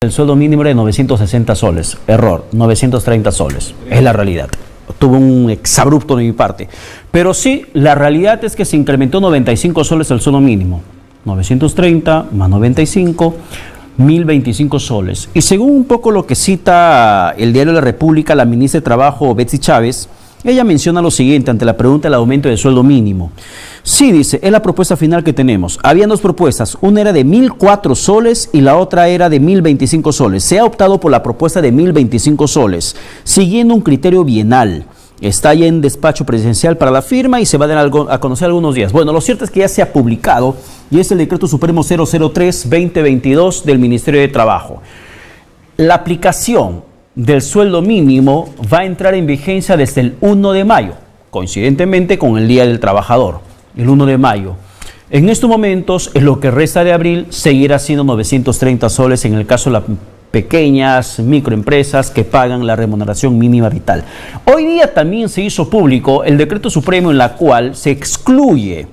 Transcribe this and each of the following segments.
El sueldo mínimo era de 960 soles. Error, 930 soles. Es la realidad. Tuvo un exabrupto de mi parte. Pero sí, la realidad es que se incrementó 95 soles el sueldo mínimo. 930 más 95, 1025 soles. Y según un poco lo que cita el diario La República, la ministra de Trabajo, Betsy Chávez, ella menciona lo siguiente ante la pregunta del aumento del sueldo mínimo. Sí, dice, es la propuesta final que tenemos. Habían dos propuestas, una era de 1.004 soles y la otra era de 1.025 soles. Se ha optado por la propuesta de 1.025 soles, siguiendo un criterio bienal. Está ya en despacho presidencial para la firma y se va a dar a conocer algunos días. Bueno, lo cierto es que ya se ha publicado y es el Decreto Supremo 003-2022 del Ministerio de Trabajo. La aplicación del sueldo mínimo va a entrar en vigencia desde el 1 de mayo, coincidentemente con el Día del Trabajador, el 1 de mayo. En estos momentos, en lo que resta de abril, seguirá siendo 930 soles en el caso de las pequeñas microempresas que pagan la remuneración mínima vital. Hoy día también se hizo público el Decreto Supremo en la cual se excluye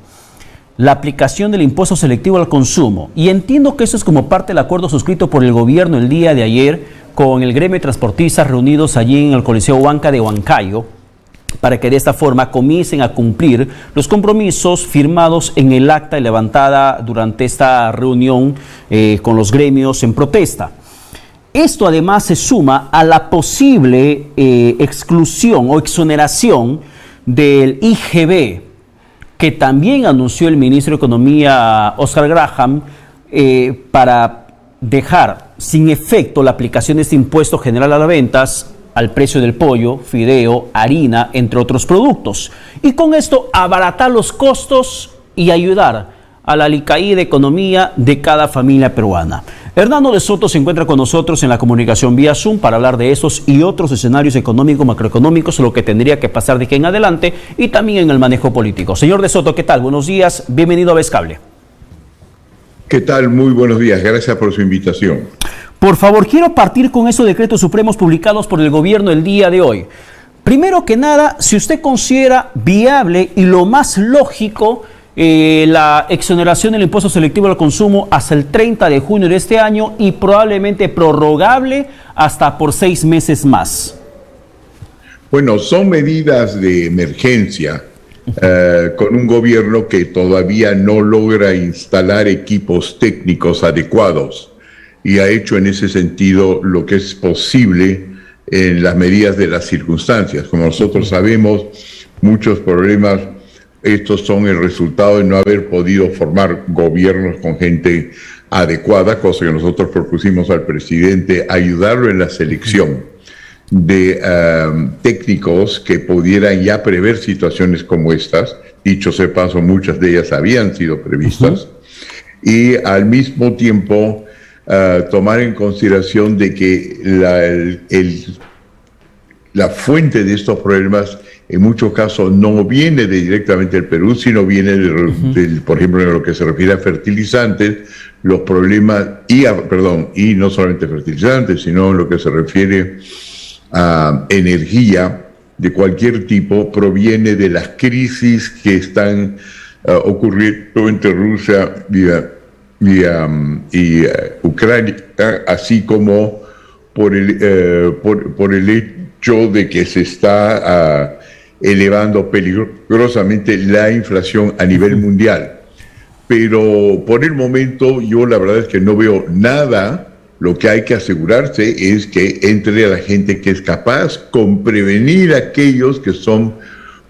la aplicación del impuesto selectivo al consumo. Y entiendo que eso es como parte del acuerdo suscrito por el gobierno el día de ayer con el gremio de transportistas reunidos allí en el Coliseo Huanca de Huancayo, para que de esta forma comiencen a cumplir los compromisos firmados en el acta levantada durante esta reunión con los gremios en protesta. Esto además se suma a la posible exclusión o exoneración del IGB, que también anunció el ministro de Economía, Oscar Graham, para dejar sin efecto la aplicación de este impuesto general a las ventas al precio del pollo, fideo, harina, entre otros productos. Y con esto abaratar los costos y ayudar a la alicaída economía de cada familia peruana. Hernando de Soto se encuentra con nosotros en la comunicación vía Zoom para hablar de estos y otros escenarios económicos, macroeconómicos, lo que tendría que pasar de aquí en adelante y también en el manejo político. Señor de Soto, ¿qué tal? Buenos días, bienvenido a Vescable. ¿Qué tal? Muy buenos días, gracias por su invitación. Por favor, quiero partir con esos decretos supremos publicados por el gobierno el día de hoy. Primero que nada, si usted considera viable y lo más lógico la exoneración del impuesto selectivo al consumo hasta el 30 de junio de este año y probablemente prorrogable hasta por 6 meses más. Bueno, son medidas de emergencia con un gobierno que todavía no logra instalar equipos técnicos adecuados y ha hecho en ese sentido lo que es posible en las medidas de las circunstancias. Como nosotros sabemos, muchos problemas estos son el resultado de no haber podido formar gobiernos con gente adecuada, cosa que nosotros propusimos al presidente, ayudarlo en la selección de técnicos que pudieran ya prever situaciones como estas. Dicho sea paso, muchas de ellas habían sido previstas. Y al mismo tiempo tomar en consideración de que la fuente de estos problemas en muchos casos no viene directamente del Perú, sino viene por ejemplo, en lo que se refiere a fertilizantes, los problemas, y no solamente fertilizantes, sino en lo que se refiere a energía de cualquier tipo, proviene de las crisis que están ocurriendo entre Rusia y Ucrania, así como por el hecho de que se está elevando peligrosamente la inflación a nivel mundial. Pero por el momento yo la verdad es que no veo nada. Lo que hay que asegurarse es que entre a la gente que es capaz con prevenir aquellos que son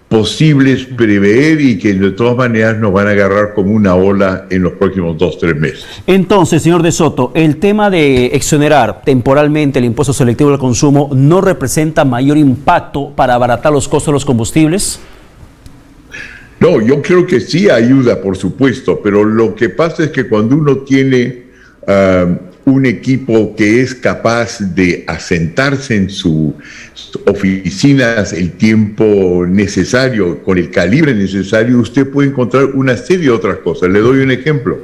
posibles prever y que de todas maneras nos van a agarrar como una ola en los próximos 2-3 meses. Entonces, señor de Soto, el tema de exonerar temporalmente el impuesto selectivo al consumo no representa mayor impacto para abaratar los costos de los combustibles. No, yo creo que sí ayuda, por supuesto, pero lo que pasa es que cuando uno tiene un equipo que es capaz de asentarse en sus oficinas el tiempo necesario, con el calibre necesario, usted puede encontrar una serie de otras cosas. Le doy un ejemplo.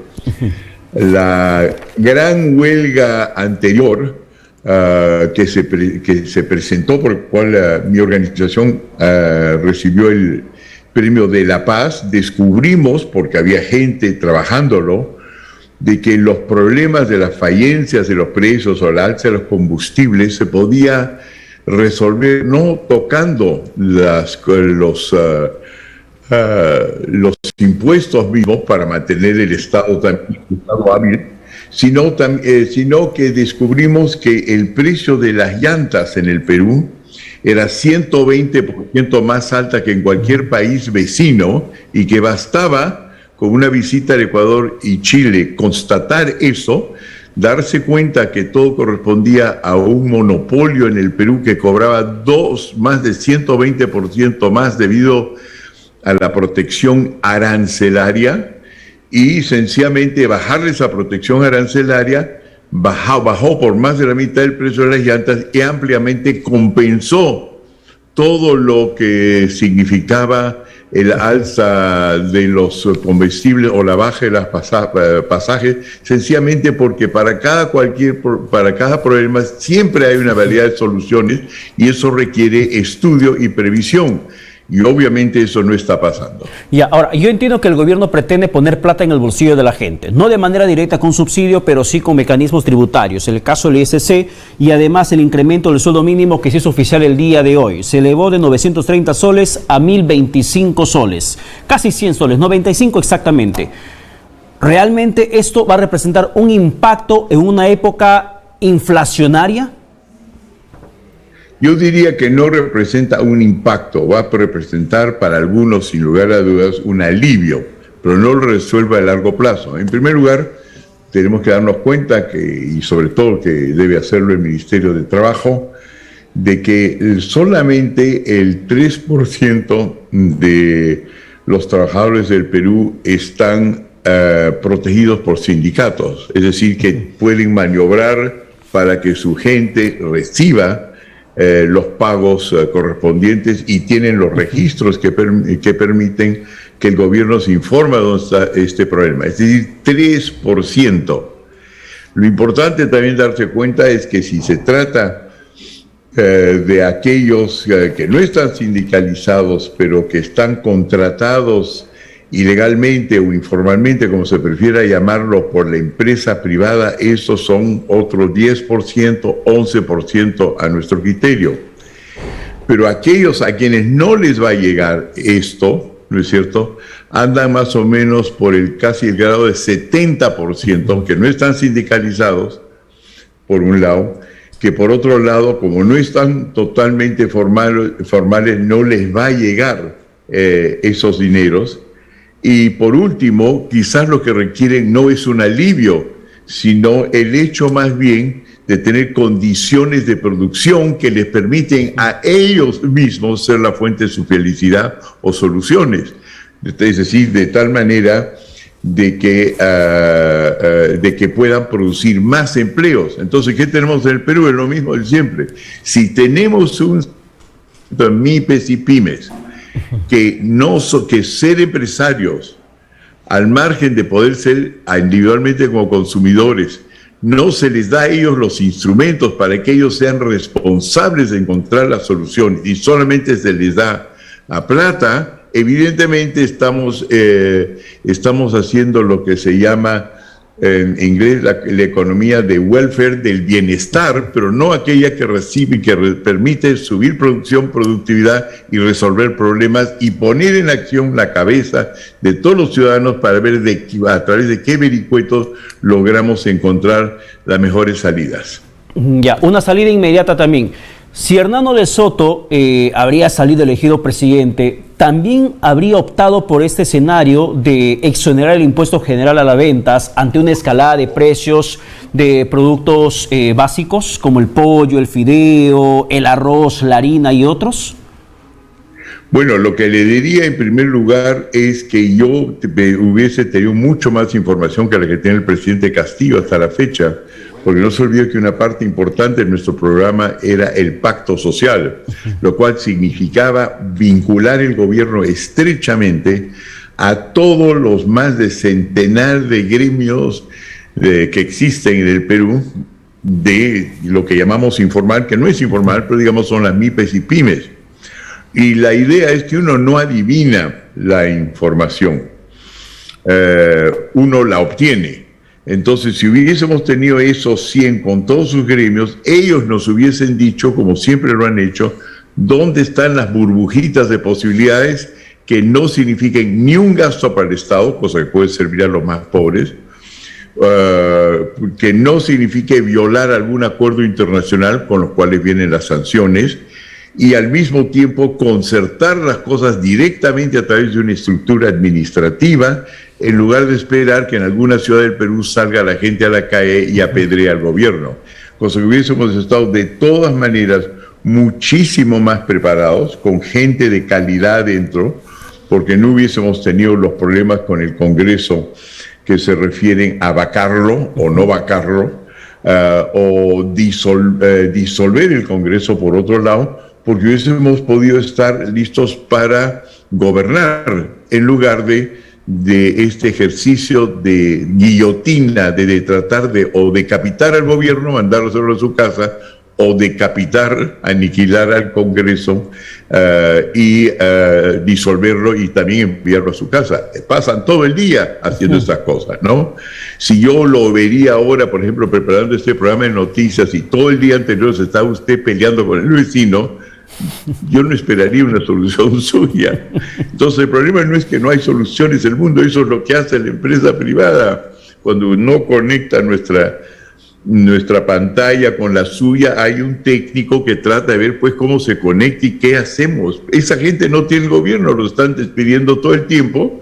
La gran huelga anterior que se presentó, por el cual mi organización recibió el Premio de la Paz, descubrimos, porque había gente trabajándolo, de que los problemas de las fallencias de los precios o la alza de los combustibles se podía resolver no tocando los impuestos mismos para mantener el Estado hábil, sino que descubrimos que el precio de las llantas en el Perú era 120% más alta que en cualquier país vecino y que bastaba con una visita al Ecuador y Chile constatar eso, darse cuenta que todo correspondía a un monopolio en el Perú que cobraba más de 120% más debido a la protección arancelaria, y sencillamente bajarle esa protección arancelaria bajó por más de la mitad el precio de las llantas y ampliamente compensó todo lo que significaba el alza de los combustibles o la baja de los pasajes, sencillamente porque para cada problema siempre hay una variedad de soluciones y eso requiere estudio y previsión. Y obviamente eso no está pasando. Ya, ahora, yo entiendo que el gobierno pretende poner plata en el bolsillo de la gente, no de manera directa con subsidio, pero sí con mecanismos tributarios. En el caso del ISC y además el incremento del sueldo mínimo que se hizo oficial el día de hoy. Se elevó de 930 soles a 1.025 soles, casi 100 soles, 95 exactamente. ¿Realmente esto va a representar un impacto en una época inflacionaria? Yo diría que no representa un impacto, va a representar para algunos, sin lugar a dudas, un alivio, pero no lo resuelve a largo plazo. En primer lugar, tenemos que darnos cuenta y sobre todo que debe hacerlo el Ministerio de Trabajo, de que solamente el 3% de los trabajadores del Perú están protegidos por sindicatos, es decir, que pueden maniobrar para que su gente reciba los pagos correspondientes y tienen los registros que permiten que el gobierno se informe de dónde está este problema. Es decir, 3%. Lo importante también darse cuenta es que si se trata de aquellos que no están sindicalizados, pero que están contratados ilegalmente o informalmente, como se prefiera llamarlo, por la empresa privada, esos son otros 10%, 11% a nuestro criterio. Pero aquellos a quienes no les va a llegar esto, ¿no es cierto?, andan más o menos por casi el grado de 70%, que no están sindicalizados, por un lado, que por otro lado, como no están totalmente formales, no les va a llegar esos dineros. Y por último, quizás lo que requieren no es un alivio, sino el hecho más bien de tener condiciones de producción que les permiten a ellos mismos ser la fuente de su felicidad o soluciones. Es decir, de tal manera de que puedan producir más empleos. Entonces, ¿qué tenemos en el Perú? Es lo mismo de siempre. Si tenemos un MIPES y pymes, que ser empresarios, al margen de poder ser individualmente como consumidores, no se les da a ellos los instrumentos para que ellos sean responsables de encontrar las soluciones y solamente se les da la plata, evidentemente estamos haciendo lo que se llama en inglés la economía de welfare, del bienestar, pero no aquella que recibe y que permite subir producción, productividad y resolver problemas y poner en acción la cabeza de todos los ciudadanos para ver a través de qué vericuetos logramos encontrar las mejores salidas. Ya, una salida inmediata también. Si Hernando de Soto habría salido elegido presidente, ¿también habría optado por este escenario de exonerar el impuesto general a las ventas ante una escalada de precios de productos básicos como el pollo, el fideo, el arroz, la harina y otros? Bueno, lo que le diría en primer lugar es que yo hubiese tenido mucho más información que la que tiene el presidente Castillo hasta la fecha, porque no se olvide que una parte importante de nuestro programa era el pacto social, lo cual significaba vincular el gobierno estrechamente a todos los más de centenar de gremios que existen en el Perú, de lo que llamamos informal, que no es informal, pero digamos son las MIPES y pymes. Y la idea es que uno no adivina la información, uno la obtiene. Entonces, si hubiésemos tenido esos 100 con todos sus gremios, ellos nos hubiesen dicho, como siempre lo han hecho, dónde están las burbujitas de posibilidades que no signifiquen ni un gasto para el Estado, cosa que puede servir a los más pobres, que no signifique violar algún acuerdo internacional con los cuales vienen las sanciones, y al mismo tiempo concertar las cosas directamente a través de una estructura administrativa, en lugar de esperar que en alguna ciudad del Perú salga la gente a la calle y apedree al gobierno. Cosa que hubiésemos estado de todas maneras muchísimo más preparados, con gente de calidad dentro, porque no hubiésemos tenido los problemas con el Congreso que se refieren a vacarlo o no vacarlo, o disolver el Congreso por otro lado, porque hubiésemos podido estar listos para gobernar en lugar de este ejercicio de guillotina, de tratar de o decapitar al gobierno, mandarlo a su casa, o decapitar, aniquilar al Congreso y disolverlo y también enviarlo a su casa. Pasan todo el día haciendo estas cosas, ¿no? Si yo lo vería ahora, por ejemplo, preparando este programa de noticias y todo el día anterior se está usted peleando con el vecino, yo no esperaría una solución suya. Entonces el problema no es que no hay soluciones en el mundo, eso es lo que hace la empresa privada. Cuando no conecta nuestra pantalla con la suya, hay un técnico que trata de ver pues cómo se conecta y qué hacemos. Esa gente no tiene el gobierno, lo están despidiendo todo el tiempo,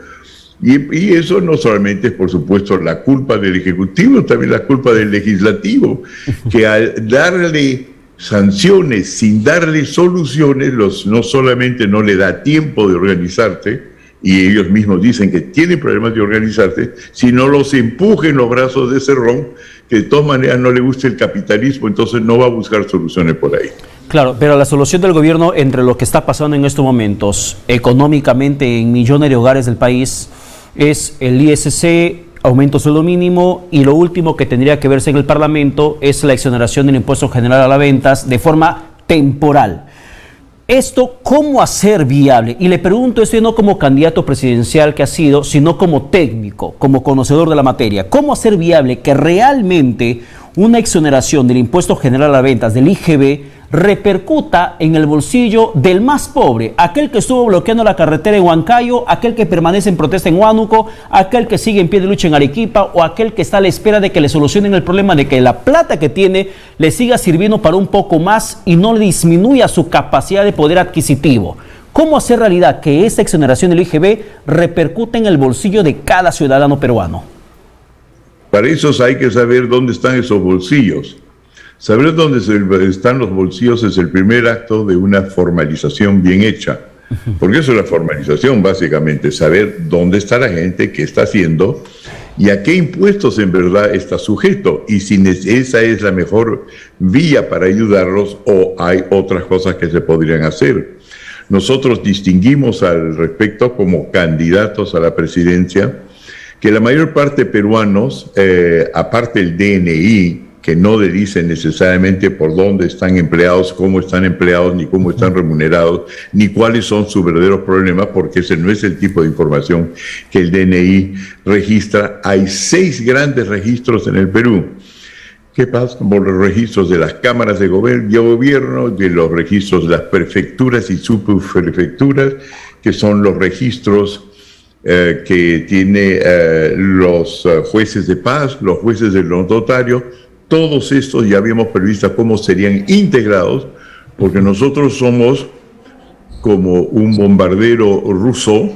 y eso no solamente es por supuesto la culpa del Ejecutivo, también la culpa del Legislativo, que al darle sanciones sin darle soluciones, no solamente no le da tiempo de organizarse, y ellos mismos dicen que tienen problemas de organizarse, sino los empuja en los brazos de Cerrón, que de todas maneras no le gusta el capitalismo, entonces no va a buscar soluciones por ahí. Claro, pero la solución del gobierno entre lo que está pasando en estos momentos económicamente en millones de hogares del país es el ISC, aumento del sueldo mínimo, y lo último que tendría que verse en el Parlamento es la exoneración del impuesto general a las ventas de forma temporal. Esto, ¿cómo hacer viable? Y le pregunto esto no como candidato presidencial que ha sido, sino como técnico, como conocedor de la materia. ¿Cómo hacer viable que realmente una exoneración del impuesto general a las ventas, del IGB, repercuta en el bolsillo del más pobre, aquel que estuvo bloqueando la carretera en Huancayo, aquel que permanece en protesta en Huánuco, aquel que sigue en pie de lucha en Arequipa, o aquel que está a la espera de que le solucionen el problema de que la plata que tiene le siga sirviendo para un poco más y no le disminuya su capacidad de poder adquisitivo? ¿Cómo hacer realidad que esta exoneración del IGB repercute en el bolsillo de cada ciudadano peruano? Para eso hay que saber dónde están esos bolsillos. Saber dónde están los bolsillos es el primer acto de una formalización bien hecha. Porque eso es la formalización, básicamente, saber dónde está la gente, qué está haciendo y a qué impuestos en verdad está sujeto. Y si esa es la mejor vía para ayudarlos, o hay otras cosas que se podrían hacer. Nosotros distinguimos al respecto como candidatos a la presidencia que la mayor parte de peruanos, aparte del DNI, que no le dicen necesariamente por dónde están empleados, cómo están empleados, ni cómo están remunerados, ni cuáles son sus verdaderos problemas, porque ese no es el tipo de información que el DNI registra. Hay 6 grandes registros en el Perú. ¿Qué pasa por los registros de las cámaras de gobierno, de los registros de las prefecturas y subprefecturas, que son los registros que tiene los jueces de paz, los jueces del notario? Todos estos ya habíamos previsto cómo serían integrados, porque nosotros somos como un bombardero ruso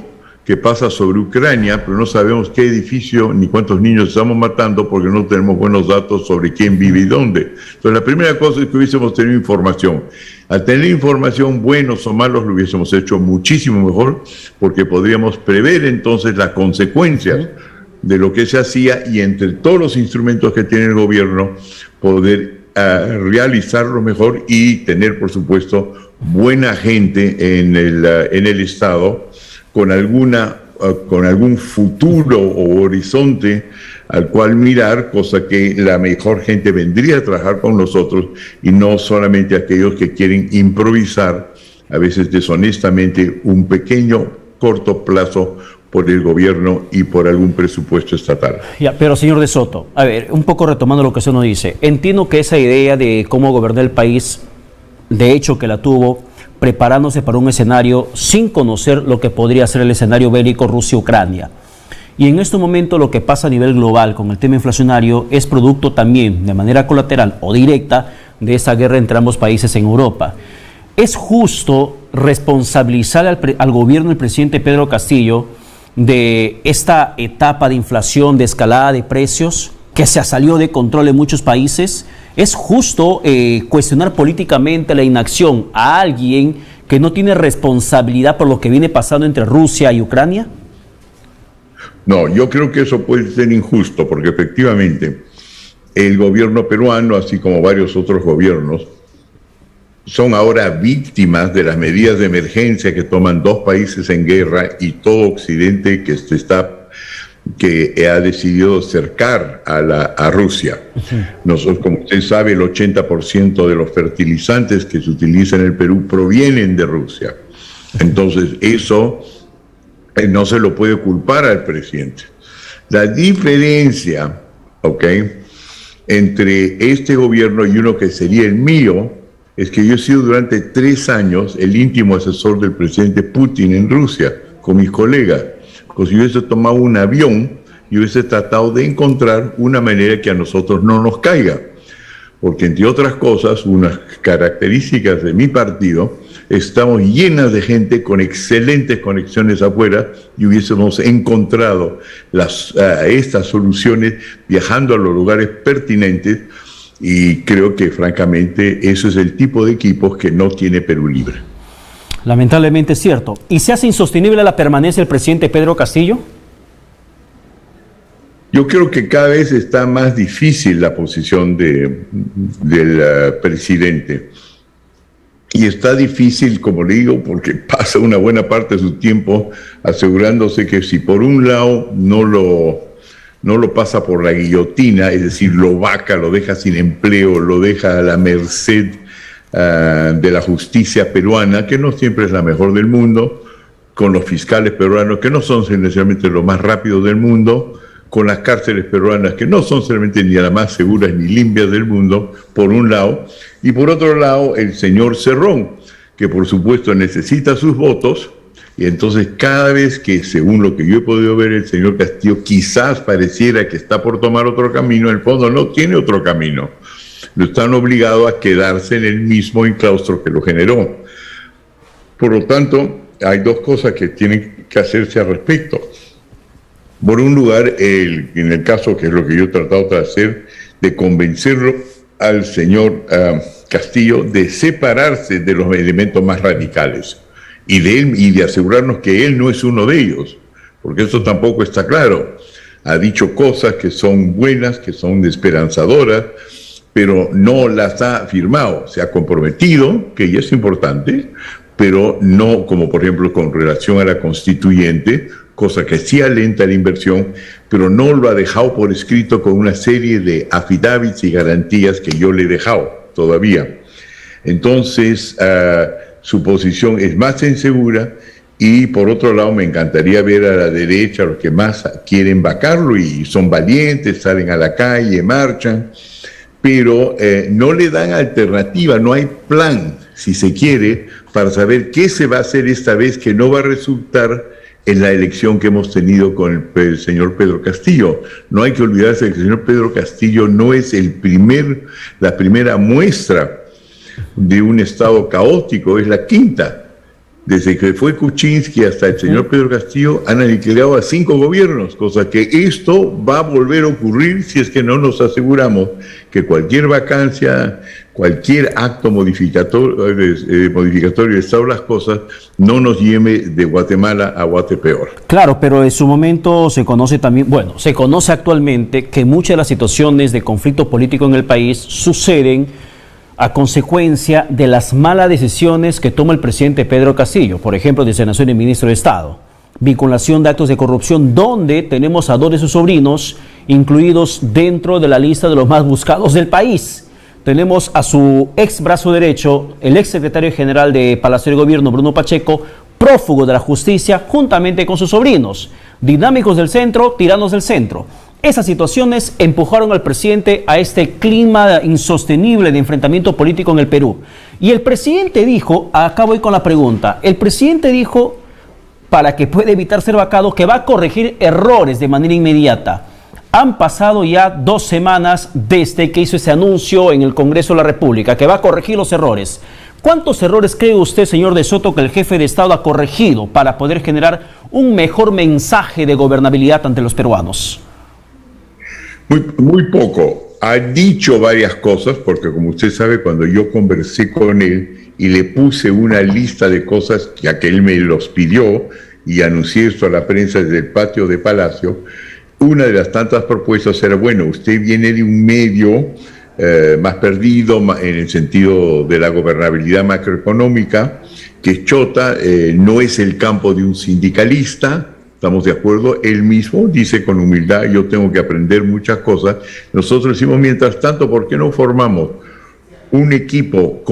que pasa sobre Ucrania, pero no sabemos qué edificio ni cuántos niños estamos matando porque no tenemos buenos datos sobre quién vive y dónde. Entonces la primera cosa es que hubiésemos tenido información. Al tener información, buenos o malos, lo hubiésemos hecho muchísimo mejor, porque podríamos prever entonces las consecuencias de lo que se hacía, y entre todos los instrumentos que tiene el gobierno poder realizarlo mejor y tener, por supuesto, buena gente en el Estado con algún futuro o horizonte al cual mirar, cosa que la mejor gente vendría a trabajar con nosotros y no solamente aquellos que quieren improvisar, a veces deshonestamente, un pequeño corto plazo por el gobierno y por algún presupuesto estatal. Ya, pero señor De Soto, a ver, un poco retomando lo que usted nos dice, entiendo que esa idea de cómo gobernar el país, de hecho que la tuvo preparándose para un escenario sin conocer lo que podría ser el escenario bélico Rusia-Ucrania. Y en este momento lo que pasa a nivel global con el tema inflacionario es producto también de manera colateral o directa de esa guerra entre ambos países en Europa. ¿Es justo responsabilizar al gobierno del presidente Pedro Castillo de esta etapa de inflación, de escalada de precios que se salió de control en muchos países? ¿Es justo cuestionar políticamente la inacción a alguien que no tiene responsabilidad por lo que viene pasando entre Rusia y Ucrania? No, yo creo que eso puede ser injusto, porque efectivamente el gobierno peruano, así como varios otros gobiernos, son ahora víctimas de las medidas de emergencia que toman dos países en guerra y todo Occidente que ha decidido cercar a Rusia. Nosotros, como usted sabe, el 80% de los fertilizantes que se utilizan en el Perú provienen de Rusia. Entonces, eso no se lo puede culpar al presidente. La diferencia, entre este gobierno y uno que sería el mío, es que yo he sido durante 3 años el íntimo asesor del presidente Putin en Rusia, con mis colegas. Porque si yo hubiese tomado un avión y hubiese tratado de encontrar una manera que a nosotros no nos caiga. Porque, entre otras cosas, unas características de mi partido, estamos llenas de gente con excelentes conexiones afuera y hubiésemos encontrado estas soluciones viajando a los lugares pertinentes, y creo que francamente eso es el tipo de equipos que no tiene Perú Libre. Lamentablemente es cierto. ¿Y se hace insostenible la permanencia del presidente Pedro Castillo? Yo creo que cada vez está más difícil la posición del presidente. Y está difícil, como le digo, porque pasa una buena parte de su tiempo asegurándose que si por un lado no lo pasa por la guillotina, es decir, lo vaca, lo deja sin empleo, lo deja a la merced de la justicia peruana, que no siempre es la mejor del mundo, con los fiscales peruanos, que no son necesariamente los más rápidos del mundo, con las cárceles peruanas, que no son solamente ni las más seguras ni limpias del mundo, por un lado, y por otro lado el señor Cerrón, que por supuesto necesita sus votos, y entonces cada vez que, según lo que yo he podido ver, el señor Castillo quizás pareciera que está por tomar otro camino, en el fondo no tiene otro camino. Lo están obligados a quedarse en el mismo enclaustro que lo generó. Por lo tanto, hay dos cosas que tienen que hacerse al respecto. Por un lugar, en el caso, que es lo que yo he tratado de hacer, de convencerlo al señor Castillo de separarse de los elementos más radicales y de asegurarnos que él no es uno de ellos, porque eso tampoco está claro. Ha dicho cosas que son buenas, que son esperanzadoras, pero no las ha firmado. Se ha comprometido, que ya es importante, pero no, como por ejemplo con relación a la constituyente, cosa que sí alenta la inversión, pero no lo ha dejado por escrito con una serie de affidavits y garantías que yo le he dejado todavía. Entonces, su posición es más insegura, y por otro lado me encantaría ver a la derecha, los que más quieren vacarlo y son valientes, salen a la calle, marchan, pero no le dan alternativa, no hay plan, si se quiere, para saber qué se va a hacer esta vez, que no va a resultar en la elección que hemos tenido con el señor Pedro Castillo. No hay que olvidarse de que el señor Pedro Castillo no es la primera muestra de un estado caótico, es la quinta. Desde que fue Kuczynski hasta el señor Pedro Castillo han aniquilado a 5 gobiernos, cosa que esto va a volver a ocurrir si es que no nos aseguramos que cualquier vacancia, cualquier acto modificatorio de estado de las cosas no nos lleve de Guatemala a Guatepeor. Claro, pero en su momento se conoce también, se conoce actualmente que muchas de las situaciones de conflicto político en el país suceden a consecuencia de las malas decisiones que toma el presidente Pedro Castillo, por ejemplo, designación de ministro de Estado, vinculación de actos de corrupción, donde tenemos a 2 de sus sobrinos incluidos dentro de la lista de los más buscados del país. Tenemos a su ex brazo derecho, el ex secretario general de Palacio de Gobierno, Bruno Pacheco, prófugo de la justicia, juntamente con sus sobrinos. dinámicos del centro, tiranos del centro. Esas situaciones empujaron al presidente a este clima insostenible de enfrentamiento político en el Perú. Y el presidente dijo, acá voy con la pregunta, el presidente dijo, para que pueda evitar ser vacado, que va a corregir errores de manera inmediata. Han pasado ya 2 semanas desde que hizo ese anuncio en el Congreso de la República, que va a corregir los errores. ¿Cuántos errores cree usted, señor de Soto, que el jefe de Estado ha corregido para poder generar un mejor mensaje de gobernabilidad ante los peruanos? Muy poco. Ha dicho varias cosas, porque como usted sabe, cuando yo conversé con él y le puse una lista de cosas, ya que él me los pidió, y anuncié esto a la prensa desde el patio de Palacio, una de las tantas propuestas era, bueno, usted viene de un medio más perdido en el sentido de la gobernabilidad macroeconómica, que es chota, no es el campo de un sindicalista. Estamos de acuerdo, él mismo dice con humildad, yo tengo que aprender muchas cosas. Nosotros decimos, mientras tanto, ¿por qué no formamos un equipo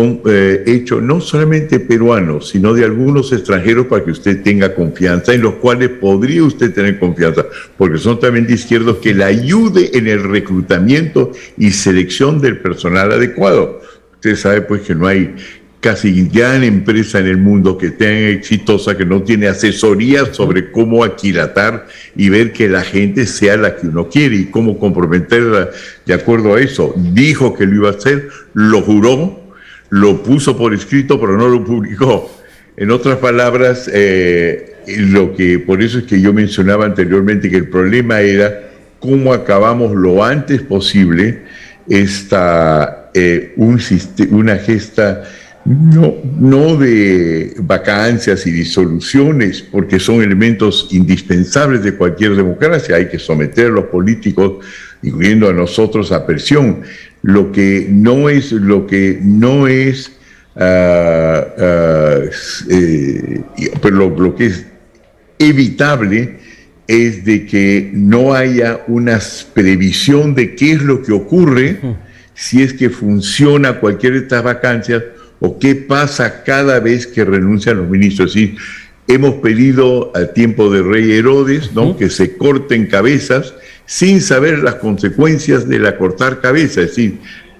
hecho no solamente peruanos, sino de algunos extranjeros para que usted tenga confianza, en los cuales podría usted tener confianza, porque son también de izquierdos, que le ayude en el reclutamiento y selección del personal adecuado? Usted sabe pues que no hay casi gran empresa en el mundo que tenga exitosa, que no tiene asesoría sobre cómo aquilatar y ver que la gente sea la que uno quiere y cómo comprometerla de acuerdo a eso. Dijo que lo iba a hacer, lo juró, lo puso por escrito, pero no lo publicó. En otras palabras, por eso es que yo mencionaba anteriormente que el problema era cómo acabamos lo antes posible una gesta no de vacancias y disoluciones, porque son elementos indispensables de cualquier democracia. Hay que someter a los políticos, incluyendo a nosotros, a presión. Lo que no es pero lo que es evitable es de que no haya una previsión de qué es lo que ocurre si es que funciona cualquiera de estas vacancias, o qué pasa cada vez que renuncian los ministros. Es decir, hemos pedido al tiempo de Rey Herodes, ¿no?, que se corten cabezas sin saber las consecuencias de la cortar cabeza. Es decir,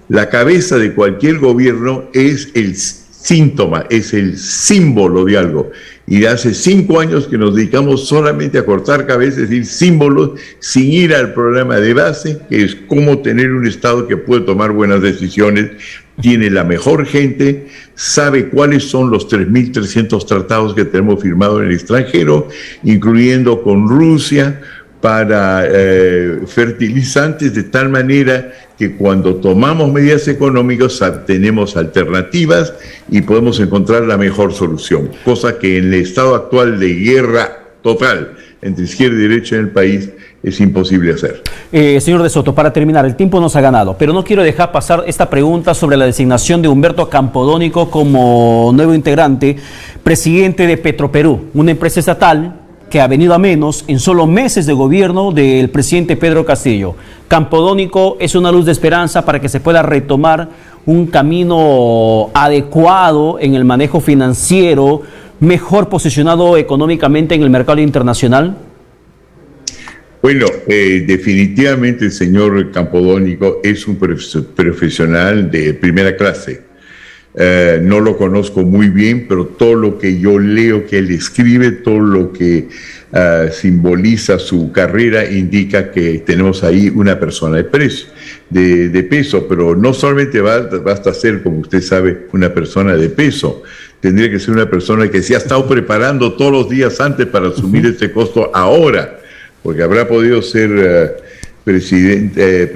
la cabeza de cualquier gobierno es el síntoma, es el símbolo de algo. Y hace 5 años que nos dedicamos solamente a cortar cabezas, es decir, símbolos, sin ir al problema de base, que es cómo tener un Estado que puede tomar buenas decisiones, tiene la mejor gente, sabe cuáles son los 3.300 tratados que tenemos firmados en el extranjero, incluyendo con Rusia, para fertilizantes, de tal manera que cuando tomamos medidas económicas tenemos alternativas y podemos encontrar la mejor solución, cosa que en el estado actual de guerra total entre izquierda y derecha en el país es imposible hacer. Señor de Soto, para terminar, el tiempo nos ha ganado, pero no quiero dejar pasar esta pregunta sobre la designación de Humberto Campodónico como nuevo integrante, presidente de Petroperú, una empresa estatal que ha venido a menos en solo meses de gobierno del presidente Pedro Castillo. Campodónico es una luz de esperanza para que se pueda retomar un camino adecuado en el manejo financiero, mejor posicionado económicamente en el mercado internacional. Bueno, definitivamente el señor Campodónico es un profesional de primera clase. No lo conozco muy bien, pero todo lo que yo leo que él escribe, todo lo que simboliza su carrera, indica que tenemos ahí una persona de peso, pero no solamente basta ser, como usted sabe, una persona de peso. Tendría que ser una persona que se ha estado preparando todos los días antes para asumir este costo ahora, porque habrá podido ser presidente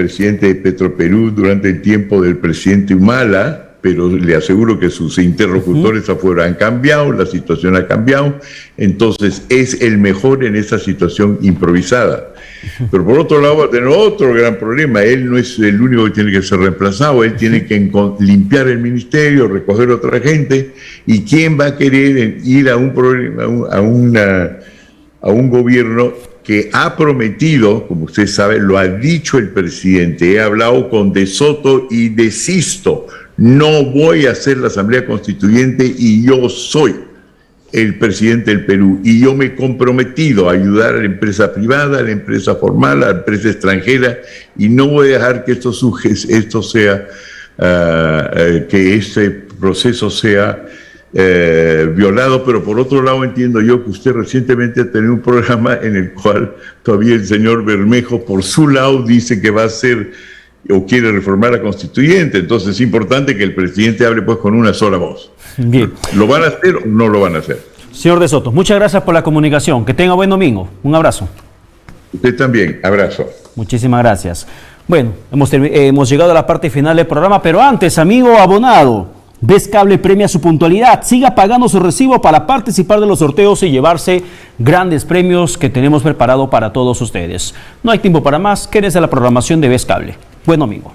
de Petroperú durante el tiempo del presidente Humala, pero le aseguro que sus interlocutores afuera han cambiado, la situación ha cambiado, entonces es el mejor en esta situación improvisada. Pero por otro lado va a tener otro gran problema, él no es el único que tiene que ser reemplazado, él tiene que limpiar el ministerio, recoger a otra gente, y ¿quién va a querer ir a un gobierno que ha prometido, como usted sabe, lo ha dicho el presidente, he hablado con De Soto y desisto, no voy a hacer la Asamblea Constituyente y yo soy el presidente del Perú, y yo me he comprometido a ayudar a la empresa privada, a la empresa formal, a la empresa extranjera, y no voy a dejar que que este proceso sea violado. Pero por otro lado entiendo yo que usted recientemente ha tenido un programa en el cual todavía el señor Bermejo por su lado dice que va a hacer o quiere reformar la constituyente. Entonces es importante que el presidente hable pues con una sola voz. Bien. ¿Lo van a hacer o no lo van a hacer? Señor de Soto, muchas gracias por la comunicación. Que tenga buen domingo. Un abrazo. Usted también. Abrazo. Muchísimas gracias. Bueno, hemos llegado a la parte final del programa, pero antes, amigo abonado, Vestcable premia su puntualidad. Siga pagando su recibo para participar de los sorteos y llevarse grandes premios que tenemos preparado para todos ustedes. No hay tiempo para más. Quédese a la programación de Vestcable. Buen domingo.